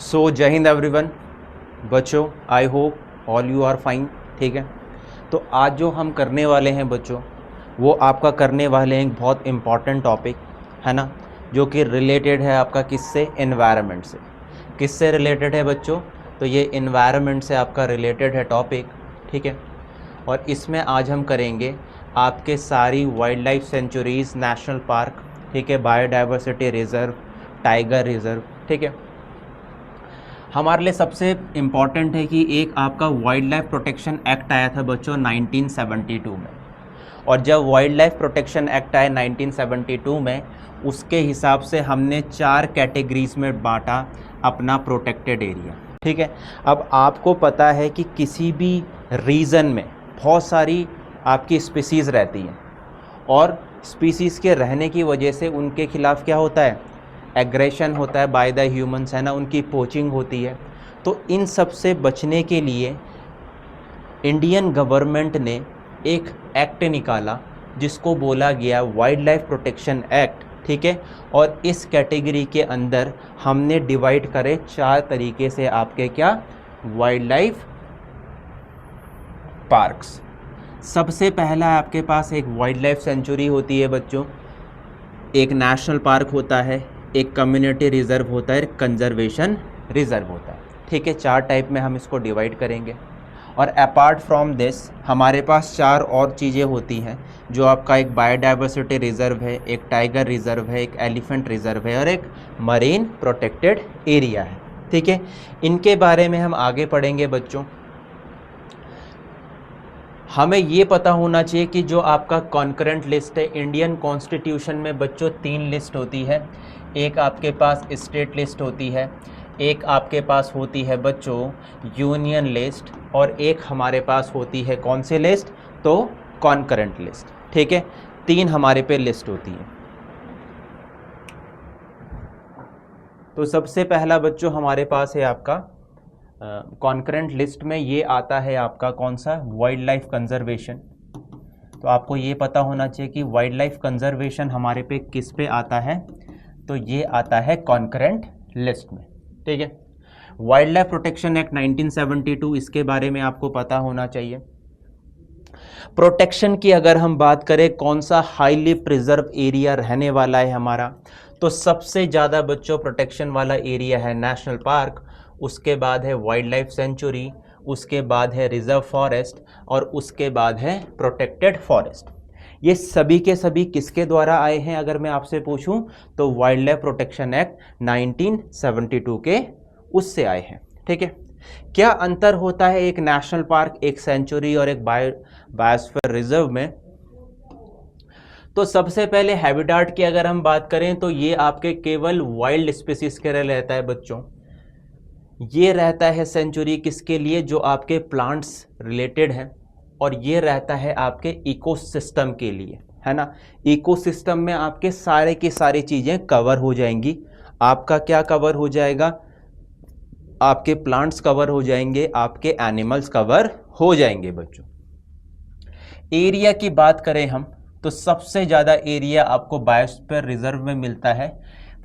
सो जय हिंद एवरीवन बच्चों, I hope all you are fine. ठीक है, तो आज जो हम करने वाले हैं बच्चों, वो आपका करने वाले हैं एक बहुत इम्पॉर्टेंट टॉपिक है ना, जो कि रिलेटेड है आपका किससे, एनवायरनमेंट से। किससे रिलेटेड है बच्चों? तो ये एनवायरनमेंट से आपका रिलेटेड है टॉपिक। ठीक है, और इसमें आज हम करेंगे आपके सारी wild life centuries, national park, ठीक है, बायोडाइवर्सिटी रिज़र्व, टाइगर रिज़र्व। ठीक है, हमारे लिए सबसे इम्पॉर्टेंट है कि एक आपका वाइल्ड लाइफ प्रोटेक्शन एक्ट आया था बच्चों 1972 में, और जब वाइल्ड लाइफ प्रोटेक्शन एक्ट आया 1972 में, उसके हिसाब से हमने 4 कैटेगरीज में बांटा अपना प्रोटेक्टेड एरिया। ठीक है, अब आपको पता है कि किसी भी रीजन में बहुत सारी आपकी स्पीसीज़ रहती हैं, और स्पीसीज़ के रहने की वजह से उनके खिलाफ क्या होता है, एग्रेशन होता है बाय द ह्यूमंस, है ना, उनकी पोचिंग होती है। तो इन सब से बचने के लिए इंडियन गवर्नमेंट ने एक एक्ट निकाला जिसको बोला गया वाइल्ड लाइफ प्रोटेक्शन एक्ट। ठीक है, और इस कैटेगरी के अंदर हमने डिवाइड करे 4 तरीके से आपके क्या, वाइल्ड लाइफ पार्क्स। सबसे पहला आपके पास एक वाइल्ड लाइफ सेंचुरी होती है बच्चों, एक नेशनल पार्क होता है, एक कम्युनिटी रिज़र्व होता है, एक कंजर्वेशन रिज़र्व होता है। ठीक है, 4 टाइप में हम इसको डिवाइड करेंगे। और अपार्ट फ्रॉम दिस हमारे पास 4 और चीज़ें होती हैं, जो आपका एक बायोडाइवर्सिटी रिज़र्व है, एक टाइगर रिज़र्व है, एक एलिफेंट रिज़र्व है, और एक मरीन प्रोटेक्टेड एरिया है। ठीक है, इनके बारे में हम आगे पढ़ेंगे बच्चों। हमें ये पता होना चाहिए कि जो आपका कॉन्करेंट लिस्ट है इंडियन कॉन्स्टिट्यूशन में बच्चों 3 लिस्ट होती है। एक आपके पास स्टेट लिस्ट होती है, एक आपके पास होती है बच्चों यूनियन लिस्ट, और एक हमारे पास होती है कौन सी लिस्ट, तो कॉन्करेंट लिस्ट। ठीक है, 3 हमारे पे लिस्ट होती है। तो सबसे पहला बच्चों हमारे पास है आपका कॉन्करेंट लिस्ट में ये आता है आपका कौन सा, वाइल्ड लाइफ कंजर्वेशन। तो आपको ये पता होना चाहिए कि वाइल्ड लाइफ कंजर्वेशन हमारे पे किस पे आता है, तो ये आता है कॉन्करेंट लिस्ट में। ठीक है, वाइल्ड लाइफ प्रोटेक्शन एक्ट 1972, इसके बारे में आपको पता होना चाहिए। प्रोटेक्शन की अगर हम बात करें, कौन सा हाईली प्रिजर्व एरिया रहने वाला है हमारा, तो सबसे ज़्यादा बच्चों प्रोटेक्शन वाला एरिया है नेशनल पार्क, उसके बाद है वाइल्ड लाइफ सेंचुरी, उसके बाद है रिजर्व फॉरेस्ट, और उसके बाद है प्रोटेक्टेड फॉरेस्ट। ये सभी के सभी किसके द्वारा आए हैं अगर मैं आपसे पूछूं, तो वाइल्ड लाइफ प्रोटेक्शन एक्ट 1972 के उससे आए हैं। ठीक है, क्या अंतर होता है एक नेशनल पार्क, एक सेंचुरी और एक बायोस्फीयर रिजर्व में? तो सबसे पहले हैबिटाट की अगर हम बात करें, तो ये आपके केवल वाइल्ड स्पीसीज के लिए रहता है बच्चों। ये रहता है सेंचुरी किसके लिए, जो आपके प्लांट्स रिलेटेड है, और ये रहता है आपके इकोसिस्टम के लिए, है ना। इकोसिस्टम में आपके सारे की सारी चीज़ें कवर हो जाएंगी। आपका क्या कवर हो जाएगा, आपके प्लांट्स कवर हो जाएंगे, आपके एनिमल्स कवर हो जाएंगे बच्चों। एरिया की बात करें हम, तो सबसे ज़्यादा एरिया आपको बायोस्फीयर रिजर्व में मिलता है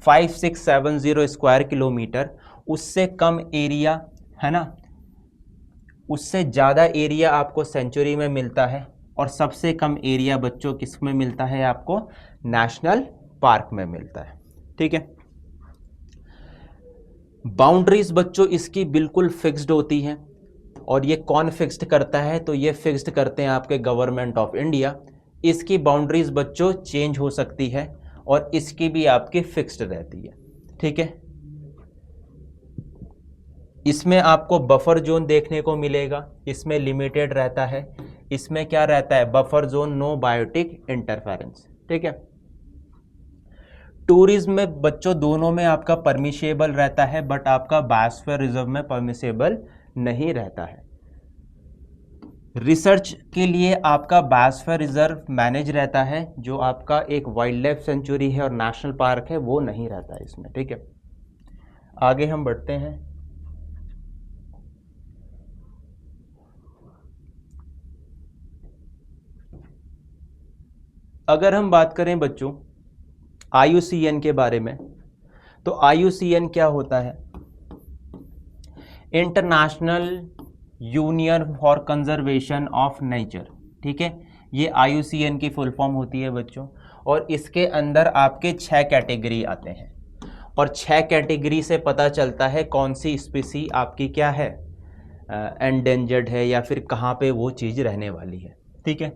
5670 स्क्वायर किलोमीटर। उससे कम एरिया, है ना, उससे ज़्यादा एरिया आपको सेंचुरी में मिलता है, और सबसे कम एरिया बच्चों किस में मिलता है, आपको नेशनल पार्क में मिलता है। ठीक है, बाउंड्रीज बच्चों इसकी बिल्कुल फिक्स्ड होती हैं, और ये कौन फिक्स्ड करता है, तो ये फिक्स्ड करते हैं आपके गवर्नमेंट ऑफ इंडिया। इसकी बाउंड्रीज बच्चों चेंज हो सकती है, और इसकी भी आपकी फिक्स्ड रहती है। ठीक है, इसमें आपको बफर जोन देखने को मिलेगा, इसमें लिमिटेड रहता है। इसमें क्या रहता है, buffer zone, no biotic interference. ठीक है, टूरिज्म में बच्चों दोनों में आपका परमिशेबल रहता है, बट आपका बायोस्फीयर रिजर्व में परमिशेबल नहीं रहता है। रिसर्च के लिए आपका बायोस्फीयर रिजर्व मैनेज रहता है, जो आपका एक वाइल्ड लाइफ सेंचुरी है और नेशनल पार्क है वो नहीं रहता है इसमें। ठीक है, आगे हम बढ़ते हैं। अगर हम बात करें बच्चों IUCN के बारे में, तो IUCN क्या होता है, international union for conservation of nature, ठीक है, ये IUCN की फुल फॉर्म होती है बच्चों। और इसके अंदर आपके 6 कैटेगरी आते हैं और 6 कैटेगरी से पता चलता है कौन सी स्पीसी आपकी क्या है, एंडेंजर्ड है या फिर कहाँ पे वो चीज़ रहने वाली है, ठीक है।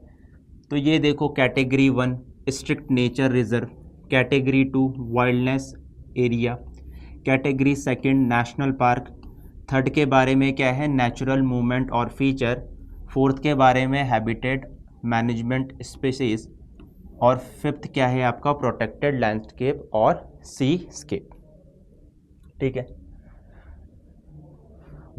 तो ये देखो, category 1 strict nature reserve, category 2 wildness area, category 2 national park, 3rd के बारे में क्या है, नेचुरल मूवमेंट और फीचर, 4th के बारे में हैबिटेट मैनेजमेंट स्पीसीज, और 5th क्या है आपका, प्रोटेक्टेड लैंडस्केप और सी स्केप, ठीक है।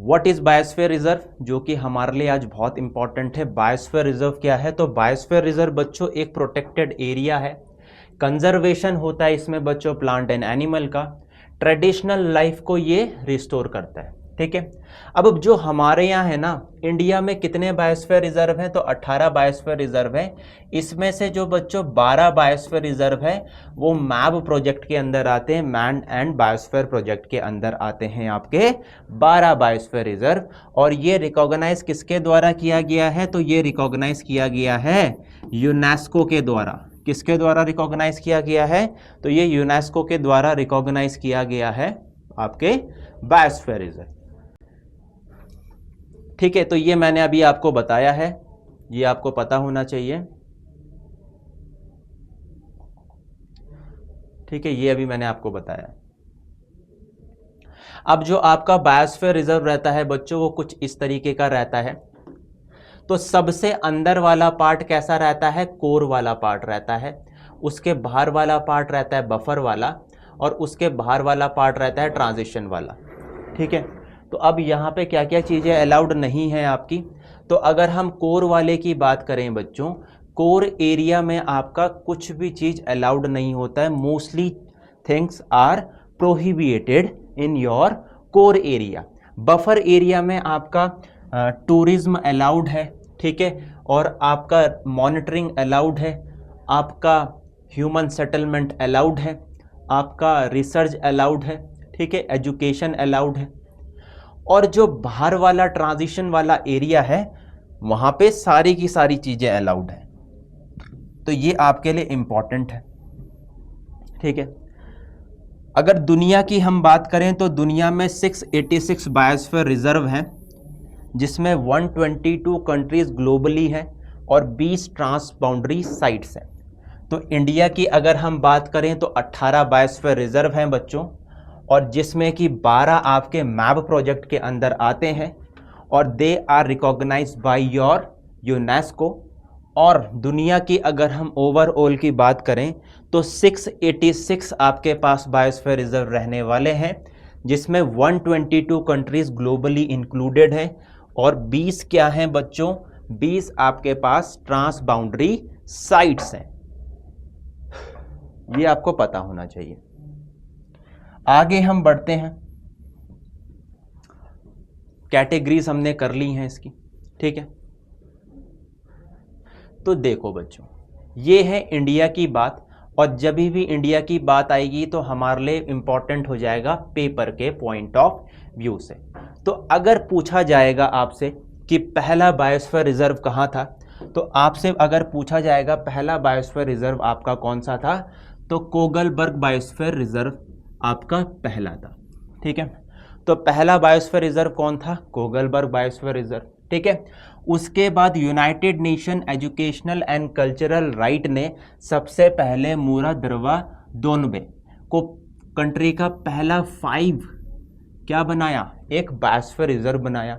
व्हाट इज बायोस्फीयर रिजर्व, जो कि हमारे लिए आज बहुत इंपॉर्टेंट है। बायोस्फीयर रिजर्व क्या है, तो बायोस्फीयर रिजर्व बच्चों एक प्रोटेक्टेड एरिया है, कंजर्वेशन होता है इसमें बच्चों प्लांट एंड एनिमल का, ट्रेडिशनल लाइफ को ये रिस्टोर करता है, ठीक है। अब जो हमारे यहाँ है ना, इंडिया में कितने बायोस्फीयर रिजर्व हैं, तो 18 बायोस्फीयर रिजर्व हैं। इसमें से जो बच्चों 12 बायोस्फीयर रिजर्व है वो मैब प्रोजेक्ट के अंदर आते हैं, मैन एंड बायोस्फीयर प्रोजेक्ट के अंदर आते हैं आपके 12 बायोस्फीयर रिजर्व। और ये रिकॉग्नाइज किसके द्वारा किया गया है, तो ये रिकॉग्नाइज किया गया है यूनेस्को के द्वारा। किसके द्वारा रिकॉग्नाइज किया गया है, तो ये यूनेस्को के द्वारा रिकॉग्नाइज किया गया है आपके बायोस्फीयर रिजर्व, ठीक है। तो ये मैंने अभी आपको बताया है, ये आपको पता होना चाहिए, ठीक है, ये अभी मैंने आपको बताया। अब जो आपका बायोस्फीयर रिजर्व रहता है बच्चों, वो कुछ इस तरीके का रहता है। तो सबसे अंदर वाला पार्ट कैसा रहता है, कोर वाला पार्ट रहता है, उसके बाहर वाला पार्ट रहता है बफर वाला, और उसके बाहर वाला पार्ट रहता है ट्रांजिशन वाला, ठीक है। तो अब यहाँ पे क्या क्या चीज़ें अलाउड नहीं है आपकी, तो अगर हम कोर वाले की बात करें बच्चों, कोर एरिया में आपका कुछ भी चीज़ अलाउड नहीं होता है, mostly things are prohibited in your core area. Buffer area में आपका टूरिज्म अलाउड है, ठीक है, और आपका मॉनिटरिंग अलाउड है, आपका ह्यूमन सेटलमेंट अलाउड है, आपका रिसर्च अलाउड है, ठीक है, एजुकेशन अलाउड है। और जो बाहर वाला ट्रांजिशन वाला एरिया है वहाँ पे सारी की सारी चीज़ें अलाउड है। तो ये आपके लिए इम्पॉर्टेंट है, ठीक है। अगर दुनिया की हम बात करें तो दुनिया में 686 बायोस्फीयर रिजर्व हैं, जिसमें 122 कंट्रीज ग्लोबली हैं और 20 ट्रांस बाउंड्री साइट्स हैं। तो इंडिया की अगर हम बात करें तो 18 बायोस्फीयर रिजर्व हैं बच्चों, और जिसमें कि 12 आपके मैप प्रोजेक्ट के अंदर आते हैं, और they are recognized by your UNESCO. और दुनिया की अगर हम ओवरऑल की बात करें तो 686 आपके पास बायोस्फीयर रिजर्व रहने वाले हैं, जिसमें 122 कंट्रीज ग्लोबली इंक्लूडेड है, और 20 क्या हैं बच्चों, 20 आपके पास ट्रांस बाउंड्री साइट्स हैं। ये आपको पता होना चाहिए। आगे हम बढ़ते हैं, कैटेगरीज हमने कर ली हैं इसकी, ठीक है। तो देखो बच्चों, ये है इंडिया की बात, और जब भी इंडिया की बात आएगी तो हमारे लिए इंपॉर्टेंट हो जाएगा पेपर के पॉइंट ऑफ व्यू से। तो अगर पूछा जाएगा आपसे कि पहला बायोस्फीयर रिजर्व कहाँ था, तो आपसे अगर पूछा जाएगा पहला बायोस्फीयर रिजर्व आपका कौन सा था, तो कोगलबर्ग बायोस्फीयर रिजर्व आपका पहला था, ठीक है। तो पहला बायोस्फीयर रिजर्व कौन था, कोगलबर्ग बायोस्फीयर रिजर्व, ठीक है। उसके बाद United nation educational and cultural right ने सबसे पहले मूरा दरवा दोनबे को कंट्री का पहला 5 क्या बनाया, एक बायोस्फीयर रिजर्व बनाया।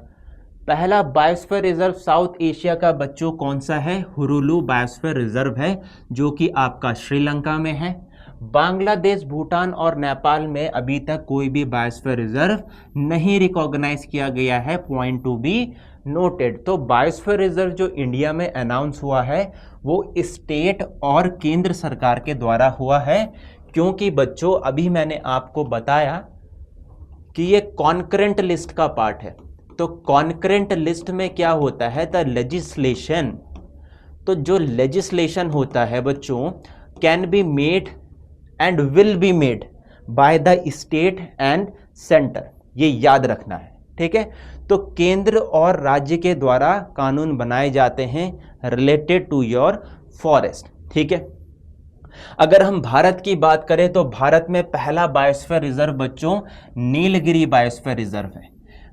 पहला बायोस्फीयर रिजर्व साउथ एशिया का बच्चों कौन सा है, हुरुलू बायोस्फीयर रिजर्व है, जो कि आपका श्रीलंका में है। बांग्लादेश, भूटान और नेपाल में अभी तक कोई भी बायोस्फीयर रिजर्व नहीं रिकॉग्नाइज किया गया है, पॉइंट टू बी नोटेड। तो बायोस्फीयर रिजर्व जो इंडिया में अनाउंस हुआ है वो स्टेट और केंद्र सरकार के द्वारा हुआ है, क्योंकि बच्चों अभी मैंने आपको बताया कि ये कॉन्करेंट लिस्ट का पार्ट है। तो कॉन्करेंट लिस्ट में क्या होता है, द लेजिस्लेशन। तो जो लेजिस्लेशन होता है बच्चों, can be made and will be made by the state and centre, ये याद रखना है। ठीक है। तो केंद्र और राज्य के द्वारा कानून बनाए जाते हैं रिलेटेड टू योर फॉरेस्ट, ठीक है। अगर हम भारत की बात करें तो भारत में पहला बायोस्फीयर रिजर्व बच्चों नीलगिरी बायोस्फीयर रिजर्व है।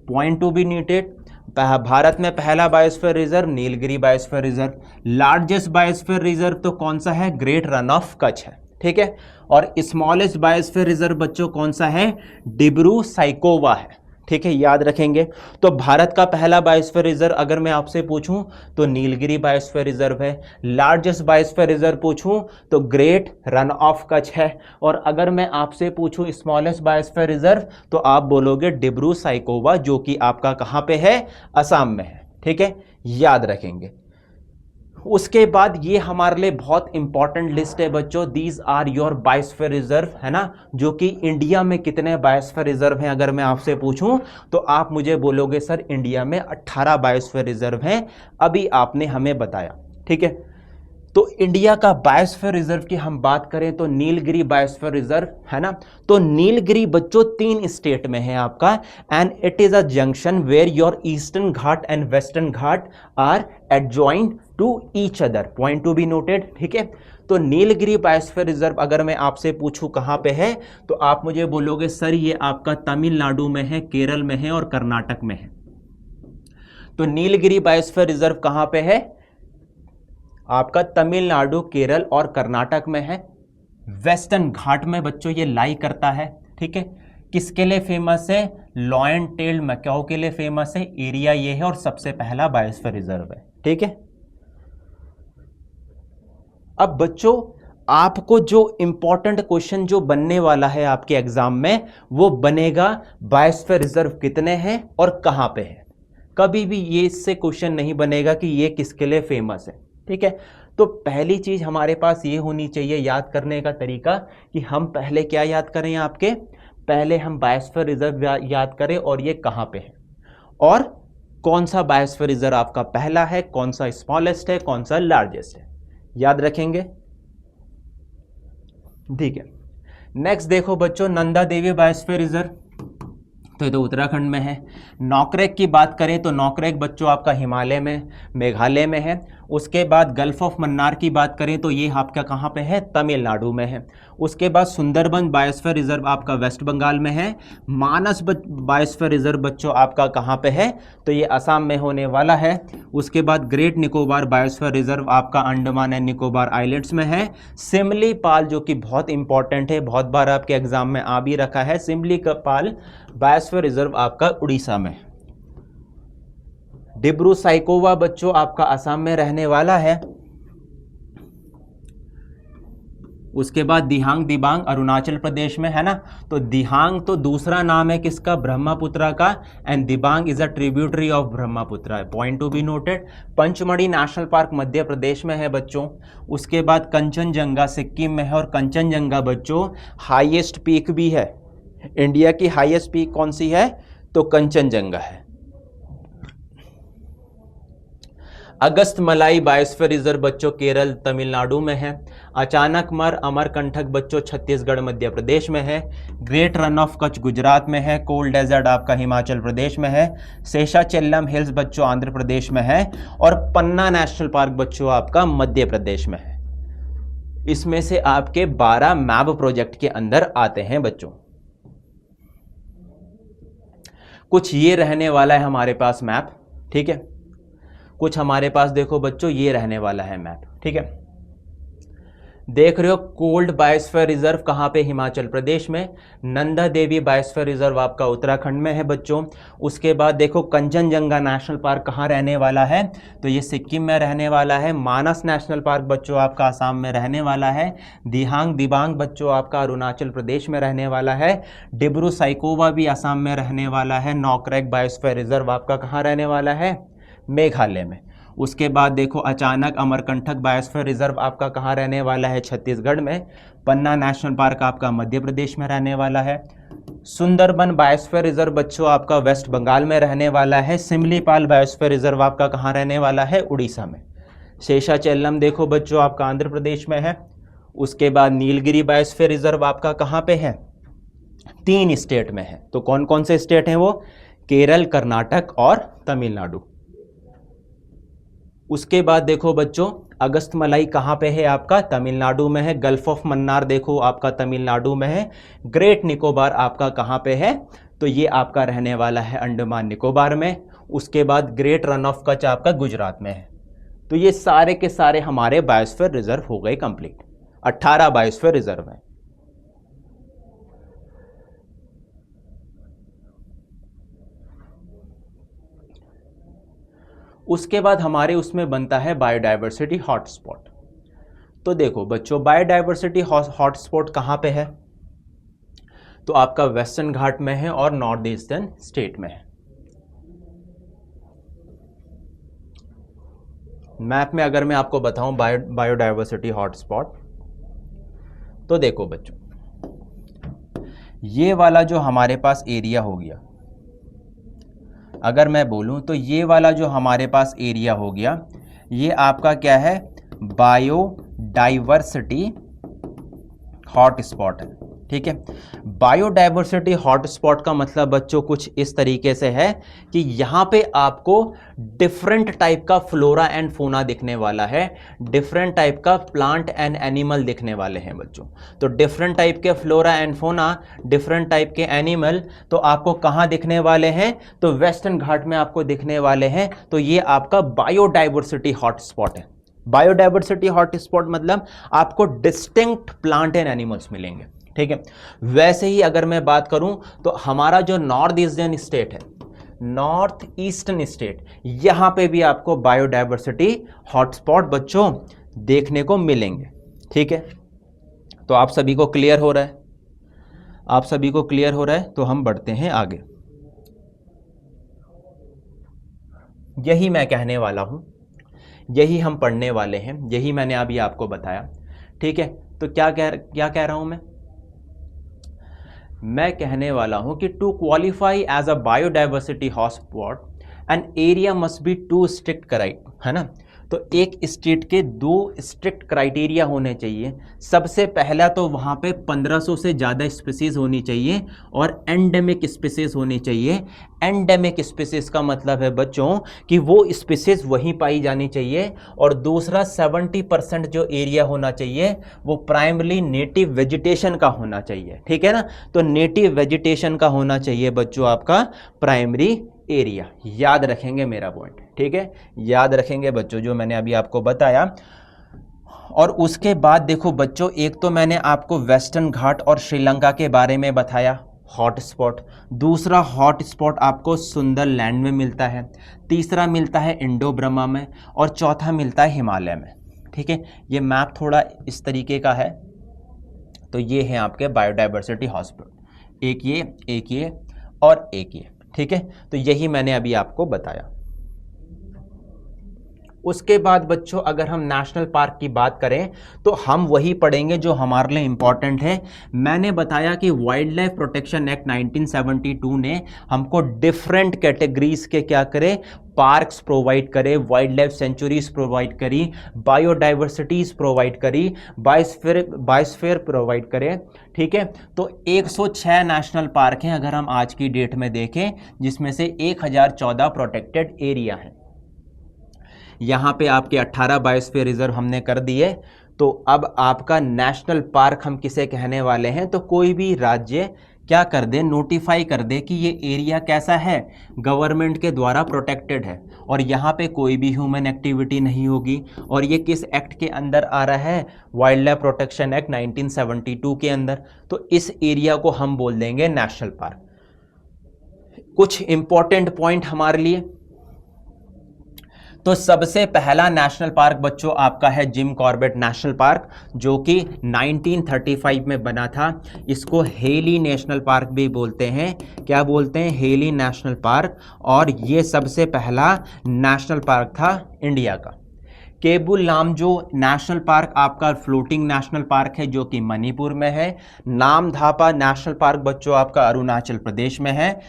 Point to be noted, Bharat में पहला biosphere reserve Nilgiri biosphere reserve. Largest biosphere reserve तो कौन सा है? ग्रेट रन ऑफ कच्छ है, ठीक है। और स्मॉलेस्ट बायोस्फीयर रिजर्व बच्चों कौन सा है? डिब्रू साइकोवा है, ठीक है, याद रखेंगे। तो भारत का पहला बायोस्फीयर रिजर्व अगर मैं आपसे पूछूं तो नीलगिरी बायोस्फीयर रिजर्व है। लार्जेस्ट बायोस्फीयर रिजर्व पूछूं तो ग्रेट रन ऑफ कच्छ है। और अगर मैं आपसे पूछूं स्मॉलेस्ट बायोस्फीयर रिजर्व तो आप बोलोगे डिब्रू साइकोवा, जो कि आपका कहां पे है? असम में है, ठीक है, याद रखेंगे। उसके बाद ये हमारे लिए बहुत इंपॉर्टेंट लिस्ट है बच्चों, these are your biosphere reserve, है ना, जो कि इंडिया में कितने बायोस्फीयर रिजर्व हैं अगर मैं आपसे पूछूं तो आप मुझे बोलोगे सर इंडिया में 18 बायोस्फीयर रिजर्व हैं, अभी आपने हमें बताया, ठीक है। तो इंडिया का बायोस्फीयर रिजर्व की हम बात करें तो नीलगिरी बायोस्फीयर रिजर्व, है ना, तो नीलगिरी बच्चों 3 स्टेट में है आपका, and it is a junction where your Eastern Ghat and Western Ghat are adjoint to each other, point to be noted, ठीक है। तो नीलगिरी बायोस्फीयर रिजर्व अगर मैं आपसे पूछूं कहां पे है तो आप मुझे बोलोगे सर ये आपका तमिलनाडु में है, केरल में है और कर्नाटक में है। तो नीलगिरी बायोस्फीयर रिजर्व कहां पे है? आपका तमिलनाडु, केरल और कर्नाटक में है। वेस्टर्न घाट में बच्चों ये लाई करता है, ठीक है। किसके लिए फेमस है? लॉयन टेल्ड मैकाओ के लिए फेमस है। एरिया ये है और सबसे पहला बायोस्फीयर रिजर्व है, ठीक है। अब बच्चों आपको जो इंपॉर्टेंट क्वेश्चन जो बनने वाला है आपके एग्जाम में वो बनेगा बायोस्फीयर रिजर्व कितने हैं और कहां पे है। कभी भी ये इससे क्वेश्चन नहीं बनेगा कि ये किसके लिए फेमस है, ठीक है। तो पहली चीज हमारे पास ये होनी चाहिए याद करने का तरीका कि हम पहले क्या याद करें, आपके पहले हम बायोस्फीयर रिजर्व याद करें और ये कहां पे है और कौन सा बायोस्फीयर रिजर्व आपका पहला है, कौन सा स्मॉलेस्ट है, कौन सा लार्जेस्ट है, याद रखेंगे, ठीक है। नेक्स्ट देखो बच्चों नंदा देवी बायोस्फीयर रिजर्व, तो ये तो उत्तराखंड में है। नॉकरेक की बात करें तो नॉकरेक बच्चों आपका हिमालय में, मेघालय में है। उसके बाद गल्फ ऑफ मन्नार की बात करें तो ये आपका कहाँ पे है? तमिलनाडु में है। उसके बाद सुंदरबन बायोस्फीयर रिजर्व आपका वेस्ट बंगाल में है। मानस बायोस्फीयर रिजर्व बच्चों आपका कहाँ पे है? तो ये असम में होने वाला है। उसके बाद ग्रेट निकोबार बायोस्फीयर रिजर्व आपका अंडमान एंड निकोबार आइलैंड्स में है। सिमलीपाल जो कि बहुत इंपॉर्टेंट है, बहुत बार आपके एग्जाम में आ भी रखा है, सिमलीपाल बायोस्फीयर रिजर्व आपका उड़ीसा में। डिब्रू साइकोवा बच्चों आपका असम में रहने वाला है। उसके बाद दिहांग दिबांग अरुणाचल प्रदेश में है ना। तो दिहांग तो दूसरा नाम है किसका? ब्रह्मपुत्रा का, and Dibang is a tributary of Brahmaputra, point to be noted. Pachmarhi national park Madhya Pradesh में है बच्चों। उसके बाद कंचनजंगा सिक्किम में है, और कंचनजंगा बच्चों हाईएस्ट पीक भी है। इंडिया की हाईएस्ट पीक कौन सी है? तो कंचनजंगा है। अगस्तमलाई बायोस्फीयर रिजर्व बच्चों केरल तमिलनाडु में है। अचानकमर अमरकंटक बच्चों छत्तीसगढ़ मध्य प्रदेश में है। Great run of Kutch Gujarat में है। कोल डेजर्ट आपका हिमाचल प्रदेश में है। शेषाचलम हिल्स बच्चों आंध्र प्रदेश में है। और पन्ना नेशनल पार्क बच्चों आपका मध्य प्रदेश में है। इसमें से आपके 12 मैप प्रोजेक्ट के अंदर आते हैं बच्चों। कुछ ये रहने वाला है हमारे पास मैप, ठीक है। कुछ हमारे पास देखो बच्चों ये रहने वाला है मैप, ठीक है। देख रहे हो कोल्ड बायोस्फीयर रिजर्व कहाँ पे? हिमाचल प्रदेश में। नंदा देवी बायोस्फीयर रिजर्व आपका उत्तराखंड में है बच्चों। उसके बाद देखो कंचनजंगा नेशनल पार्क कहाँ रहने वाला है? तो ये सिक्किम में रहने वाला है। मानस नेशनल पार्क बच्चों आपका आसाम में रहने वाला है। दिहांग दिबांग बच्चों आपका अरुणाचल प्रदेश में रहने वाला है। डिब्रू साइकोवा भी आसाम में रहने वाला है। नॉकरेक बायोस्फीयर रिजर्व आपका कहाँ रहने वाला है? मेघालय में। उसके बाद देखो अचानक अमरकंटक बायोस्फीयर रिजर्व आपका कहाँ रहने वाला है? छत्तीसगढ़ में। पन्ना नेशनल पार्क आपका मध्य प्रदेश में रहने वाला है। सुंदरबन बायोस्फीयर रिजर्व बच्चों आपका वेस्ट बंगाल में रहने वाला है। सिमलीपाल बायोस्फीयर रिजर्व आपका कहाँ रहने वाला है? उड़ीसा में। शेषाचलम देखो बच्चों आपका आंध्र प्रदेश में है। उसके बाद नीलगिरी बायोस्फीयर रिजर्व आपका कहाँ पे है? 3 स्टेट में है। तो कौन कौन से स्टेट हैं वो? केरल, कर्नाटक और तमिलनाडु। उसके बाद देखो बच्चों, अगस्त मलाई कहाँ पे है आपका? तमिलनाडु में है। गल्फ ऑफ मन्नार देखो आपका तमिलनाडु में है। ग्रेट निकोबार आपका कहाँ पे है? तो ये आपका रहने वाला है अंडमान निकोबार में। उसके बाद ग्रेट रन ऑफ कच्छ आपका गुजरात में है। तो ये सारे के सारे हमारे बायोस्फीयर रिजर्व हो गए कंप्लीट। 18 बायोस्फीयर रिजर्व है। उसके बाद हमारे उसमें बनता है बायोडायवर्सिटी हॉटस्पॉट। तो देखो बच्चों, बायोडायवर्सिटी हॉटस्पॉट कहाँ पे है? तो आपका वेस्टर्न घाट में है और नॉर्थ ईस्टर्न स्टेट में है। मैप में अगर मैं आपको बताऊं बायोडायवर्सिटी हॉटस्पॉट, तो देखो बच्चों, ये वाला जो हमारे पास एरिया हो गया, अगर मैं बोलूं तो ये वाला जो हमारे पास एरिया हो गया, ये आपका क्या है? बायोडाइवर्सिटी हॉटस्पॉट है। ठीक है। बायोडाइवर्सिटी हॉटस्पॉट का मतलब बच्चों कुछ इस तरीके से है कि यहाँ पे आपको डिफरेंट टाइप का फ्लोरा एंड फोना दिखने वाला है, डिफरेंट टाइप का प्लांट एंड एनिमल दिखने वाले हैं बच्चों। तो डिफरेंट टाइप के flora and fauna, different type के एनिमल तो आपको कहाँ दिखने वाले हैं? तो वेस्टर्न घाट में आपको दिखने वाले हैं। तो ये आपका बायोडाइवर्सिटी हॉटस्पॉट है। बायोडाइवर्सिटी हॉटस्पॉट मतलब आपको डिस्टिंक्ट प्लांट एंड एनिमल्स मिलेंगे। ठीक है। वैसे ही अगर मैं बात करूं तो हमारा जो नॉर्थ ईस्टर्न स्टेट है, नॉर्थ ईस्टर्न स्टेट, यहां पे भी आपको बायोडायवर्सिटी हॉटस्पॉट बच्चों देखने को मिलेंगे। ठीक है। तो आप सभी को क्लियर हो रहा है? आप सभी को क्लियर हो रहा है? तो हम बढ़ते हैं आगे। यही मैं कहने वाला हूं, यही हम पढ़ने वाले हैं, यही मैंने अभी आपको बताया। ठीक है। तो क्या कह रहा हूं मैं कहने वाला हूं कि to qualify as a biodiversity hotspot an area must be two strict criteria, है ना। तो एक स्टेट के 2 स्ट्रिक्ट क्राइटेरिया होने चाहिए। सबसे पहला तो वहाँ पे 1500 से ज़्यादा स्पीसीज होनी चाहिए और एंडेमिक स्पीसीज होनी चाहिए। एंडेमिक स्पीसीज का मतलब है बच्चों कि वो स्पीसीज वहीं पाई जानी चाहिए। और दूसरा 70% जो एरिया होना चाहिए वो प्राइमरी नेटिव वेजिटेशन का होना चाहिए। ठीक है ना। तो नेटिव वेजिटेशन का होना चाहिए बच्चों आपका प्राइमरी एरिया। याद रखेंगे मेरा पॉइंट। ठीक है, याद रखेंगे बच्चों जो मैंने अभी आपको बताया। और उसके बाद देखो बच्चों, एक तो मैंने आपको वेस्टर्न घाट और श्रीलंका के बारे में बताया हॉटस्पॉट। दूसरा हॉटस्पॉट आपको सुंदरलैंड में मिलता है, तीसरा मिलता है इंडो ब्रह्मा में, और चौथा मिलता है हिमालय में। ठीक है, ये मैप थोड़ा इस तरीके का है। तो ये है आपके बायोडाइवर्सिटी हॉटस्पॉट, एक ये और एक ये। ठीक है, तो यही मैंने अभी आपको बताया। उसके बाद बच्चों अगर हम नेशनल पार्क की बात करें तो हम वही पढ़ेंगे जो हमारे लिए इंपॉर्टेंट है। मैंने बताया कि वाइल्ड लाइफ प्रोटेक्शन एक्ट 1972 ने हमको डिफरेंट कैटेगरीज के क्या करे, पार्क्स प्रोवाइड करे, वाइल्ड लाइफ सेंचुरीज प्रोवाइड करी, बायोडाइवर्सिटीज प्रोवाइड करी, बायोस्फीयर प्रोवाइड करे। ठीक है, तो 106 नेशनल पार्क हैं अगर हम आज की डेट में देखें, जिसमें से 1014 प्रोटेक्टेड एरिया हैं। यहाँ पे आपके 18 बायोस्फीयर रिजर्व हमने कर दिए। तो अब आपका नेशनल पार्क हम किसे कहने वाले हैं? तो कोई भी राज्य क्या कर दे, नोटिफाई कर दे कि ये एरिया कैसा है, गवर्नमेंट के द्वारा प्रोटेक्टेड है और यहाँ पे कोई भी ह्यूमन एक्टिविटी नहीं होगी। और ये किस एक्ट के अंदर आ रहा है? वाइल्ड लाइफ प्रोटेक्शन एक्ट 1972 के अंदर। तो इस एरिया को हम बोल देंगे नेशनल पार्क। कुछ इंपॉर्टेंट पॉइंट हमारे लिए, तो सबसे पहला नेशनल पार्क बच्चों आपका है जिम कॉर्बेट नेशनल पार्क, जो कि 1935 में बना था। इसको हेली नेशनल पार्क भी बोलते हैं। क्या बोलते हैं? Heli national park. और ये सबसे पहला नेशनल पार्क था इंडिया का। केबुल लामजो नेशनल पार्क आपका फ्लोटिंग नेशनल पार्क है जो कि मणिपुर में है। नामधापा नेशनल पार्क बच्चों आपका अरुणाचल प्रदेश में है।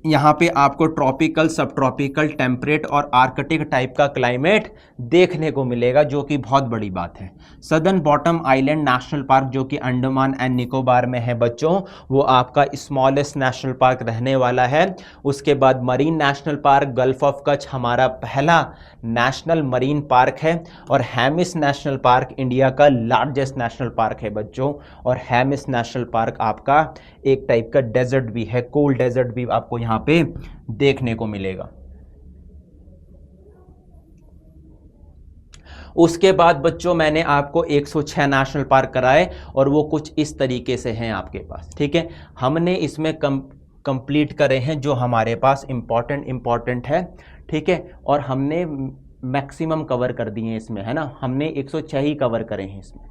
यहाँ पे आपको ट्रॉपिकल, सब ट्रॉपिकल, टेम्परेट और आर्कटिक टाइप का क्लाइमेट देखने को मिलेगा, जो कि बहुत बड़ी बात है। Southern bottom island national park जो कि अंडमान एंड निकोबार में है बच्चों, वो आपका स्मॉलेस्ट नेशनल पार्क रहने वाला है। उसके बाद marine national park gulf of Kutch हमारा पहला नेशनल मरीन पार्क है, और हैमिस नेशनल पार्क इंडिया का लार्जेस्ट नेशनल पार्क है बच्चों। और हैमिस नेशनल पार्क आपका एक टाइप का डेजर्ट भी है, कोल्ड डेजर्ट भी आपको यहाँ पे देखने को मिलेगा। उसके बाद बच्चों मैंने आपको 106 नेशनल पार्क कराए, और वो कुछ इस तरीके से हैं आपके पास, ठीक है। हमने इसमें कंप्लीट करे हैं जो हमारे पास इम्पॉर्टेंट है, ठीक है, और हमने मैक्सिमम कवर कर दिए हैं इसमें, है ना। हमने 106 ही कवर करे हैं इसमें।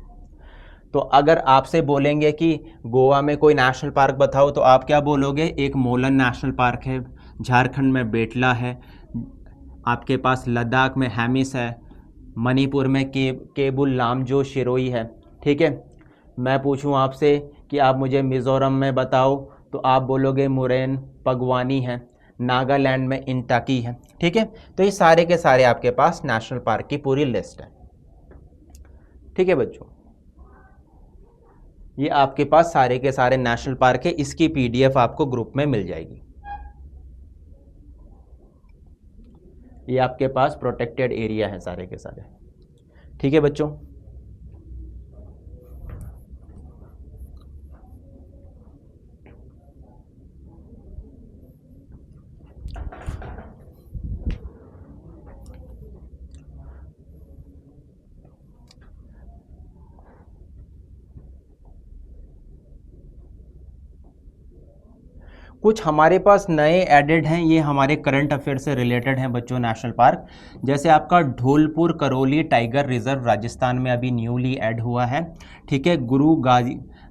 तो अगर आपसे बोलेंगे कि गोवा में कोई नेशनल पार्क बताओ, तो आप क्या बोलोगे? एक मोलन नेशनल पार्क है, झारखंड में बेटला है, आपके पास लद्दाख में हैमिस है, मणिपुर में केबुल लामजो शिरोई है, ठीक है। मैं पूछूं आपसे कि आप मुझे मिज़ोरम में बताओ, तो आप बोलोगे मुरेन पगवानी है, नागालैंड में इंटाकी है, ठीक है। तो ये सारे के सारे आपके पास नेशनल पार्क की पूरी लिस्ट है, ठीक है बच्चों। ये आपके पास सारे के सारे नेशनल पार्क है, इसकी पीडीएफ आपको ग्रुप में मिल जाएगी। ये आपके पास प्रोटेक्टेड एरिया है सारे के सारे, ठीक है बच्चों। कुछ हमारे पास नए एडेड हैं, ये हमारे करंट अफेयर से रिलेटेड हैं बच्चों नेशनल पार्क। जैसे आपका ढोलपुर करौली टाइगर रिजर्व राजस्थान में अभी न्यूली ऐड हुआ है, ठीक है। गुरु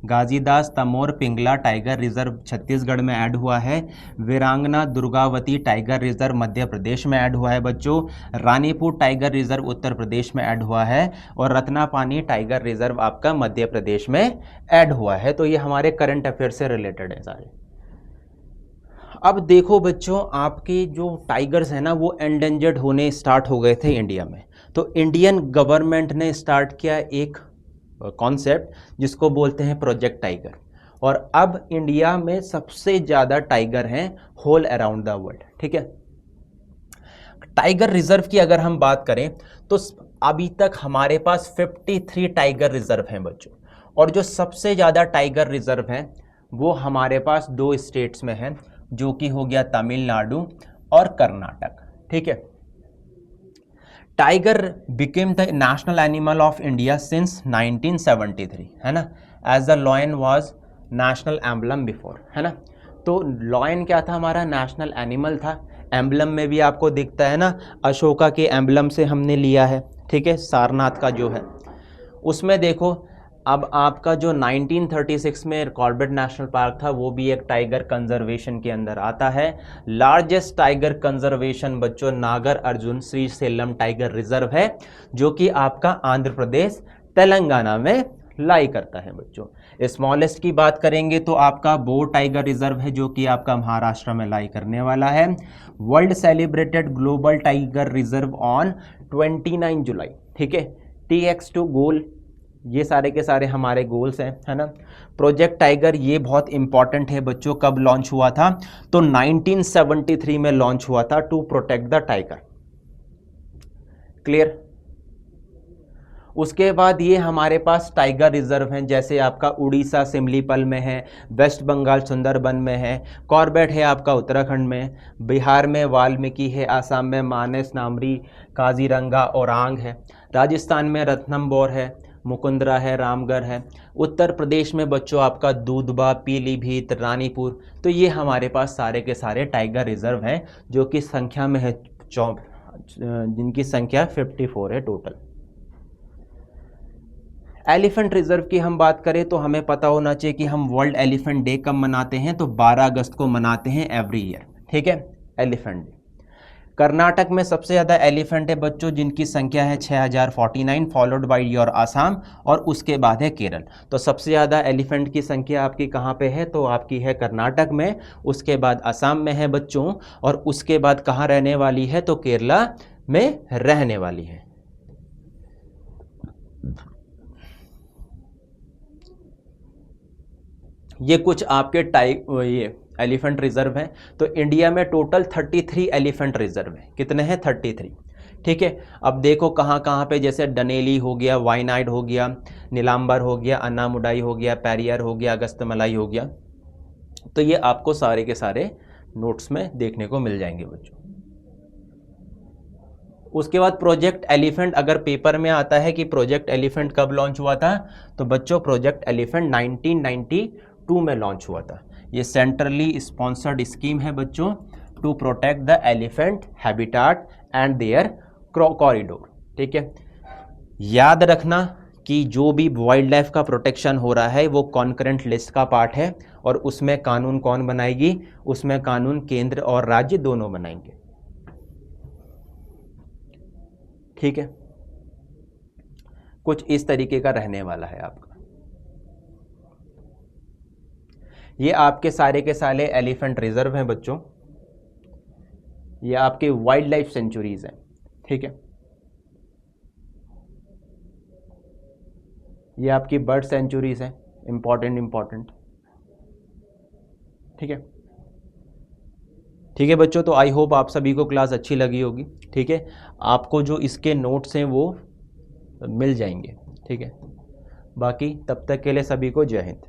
गाजीदास तमोर पिंगला टाइगर रिजर्व छत्तीसगढ़ में ऐड हुआ है। वीरांगना दुर्गावती टाइगर रिजर्व मध्य प्रदेश में ऐड हुआ है बच्चों। रानीपुर टाइगर रिजर्व उत्तर प्रदेश में ऐड हुआ है, और रत्नापानी टाइगर रिजर्व आपका मध्य प्रदेश में ऐड हुआ है। तो ये हमारे करंट अफेयर से रिलेटेड है सारे। अब देखो बच्चों, आपके जो टाइगर्स हैं ना, वो एंडेंजर्ड होने स्टार्ट हो गए थे इंडिया में। तो इंडियन गवर्नमेंट ने स्टार्ट किया एक कॉन्सेप्ट जिसको बोलते हैं प्रोजेक्ट टाइगर, और अब इंडिया में सबसे ज़्यादा टाइगर हैं होल अराउंड द वर्ल्ड, ठीक है। टाइगर रिजर्व की अगर हम बात करें तो अभी तक हमारे पास 53 टाइगर रिजर्व हैं बच्चों, और जो सबसे ज़्यादा टाइगर रिजर्व हैं वो हमारे पास 2 स्टेट्स में हैं, जो कि हो गया तमिलनाडु और कर्नाटक, ठीक है। Tiger became the national animal of India since 1973, है ना, as the lion was national emblem before, है ना। तो लॉयन क्या था? हमारा नेशनल एनिमल था। एम्बलम में भी आपको दिखता है ना, अशोका के एम्बलम से हमने लिया है, ठीक है, सारनाथ का जो है उसमें देखो। अब आपका जो 1936 में कॉर्बेट नेशनल पार्क था, वो भी एक टाइगर कंजर्वेशन के अंदर आता है। लार्जेस्ट टाइगर कंजर्वेशन बच्चों नागर अर्जुन श्री सेलम टाइगर रिजर्व है, जो कि आपका आंध्र प्रदेश तेलंगाना में लाई करता है बच्चों। स्मॉलेस्ट की बात करेंगे तो आपका बोर टाइगर रिजर्व है, जो कि आपका महाराष्ट्र में लाई करने वाला है। World celebrated global tiger reserve on 29 जुलाई, ठीक है। TX2 गोल, ये सारे के सारे हमारे गोल्स हैं, है ना। प्रोजेक्ट टाइगर ये बहुत इंपॉर्टेंट है बच्चों। कब लॉन्च हुआ था? तो 1973 में लॉन्च हुआ था, to protect the tiger, clear. उसके बाद ये हमारे पास टाइगर रिजर्व हैं, जैसे आपका उड़ीसा सिमलीपल में है, वेस्ट बंगाल सुंदरबन में है, कॉर्बेट है आपका उत्तराखंड में, बिहार में वाल्मीकि है, आसाम में मानस, नामरी, काजीरंगा, ओरांग है, राजस्थान में रत्नम्बोर है, मुकुंदरा है, रामगढ़ है, उत्तर प्रदेश में बच्चों आपका दूधबा, पीलीभीत, रानीपुर। तो ये हमारे पास सारे के सारे टाइगर रिजर्व हैं, जो कि संख्या में है जिनकी संख्या 54 है टोटल। एलिफेंट रिजर्व की हम बात करें तो हमें पता होना चाहिए कि हम वर्ल्ड एलिफेंट डे कब मनाते हैं, तो 12 अगस्त को मनाते हैं एवरी ईयर, ठीक है, एलिफेंट डे। कर्नाटक में सबसे ज़्यादा एलिफेंट है बच्चों, जिनकी संख्या है 6049, फॉलोड बाय योर आसाम, और उसके बाद है केरल। तो सबसे ज़्यादा एलिफेंट की संख्या आपकी कहाँ पे है, तो आपकी है कर्नाटक में, उसके बाद असम में है बच्चों, और उसके बाद कहाँ रहने वाली है, तो केरला में रहने वाली है। ये कुछ आपके टाइप ये एलिफेंट रिजर्व हैं। तो इंडिया में टोटल 33 एलिफेंट रिजर्व हैं। कितने हैं? 33। ठीक है, अब देखो कहाँ कहाँ पे, जैसे डनेली हो गया, वाइनाड हो गया, नीलांबर हो गया, अन्नामुडाई हो गया, पेरियार हो गया, अगस्तमलाई हो गया। तो ये आपको सारे के सारे नोट्स में देखने को मिल जाएंगे बच्चों। उसके बाद प्रोजेक्ट एलिफेंट, अगर पेपर में आता है कि प्रोजेक्ट एलिफेंट कब लॉन्च हुआ था, तो बच्चों प्रोजेक्ट एलिफेंट 1992 में लॉन्च हुआ था। ये सेंट्रली स्पॉन्सर्ड स्कीम है बच्चों, to protect the elephant habitat and their corridor. ठीक है, याद रखना कि जो भी वाइल्ड लाइफ का प्रोटेक्शन हो रहा है वो कॉन्करेंट लिस्ट का पार्ट है, और उसमें कानून कौन बनाएगी? उसमें कानून केंद्र और राज्य दोनों बनाएंगे। ठीक है, कुछ इस तरीके का रहने वाला है आपका। ये आपके सारे के सारे एलिफेंट रिजर्व हैं बच्चों, ये आपके वाइल्ड लाइफ सेंचुरीज हैं। ठीक है, ये आपकी बर्ड सेंचुरीज हैं, इंपॉर्टेंट। ठीक है, ठीक है बच्चों, तो आई होप आप सभी को क्लास अच्छी लगी होगी। ठीक है, आपको जो इसके नोट्स हैं वो मिल जाएंगे। ठीक है, बाकी तब तक के लिए सभी को जय हिंद।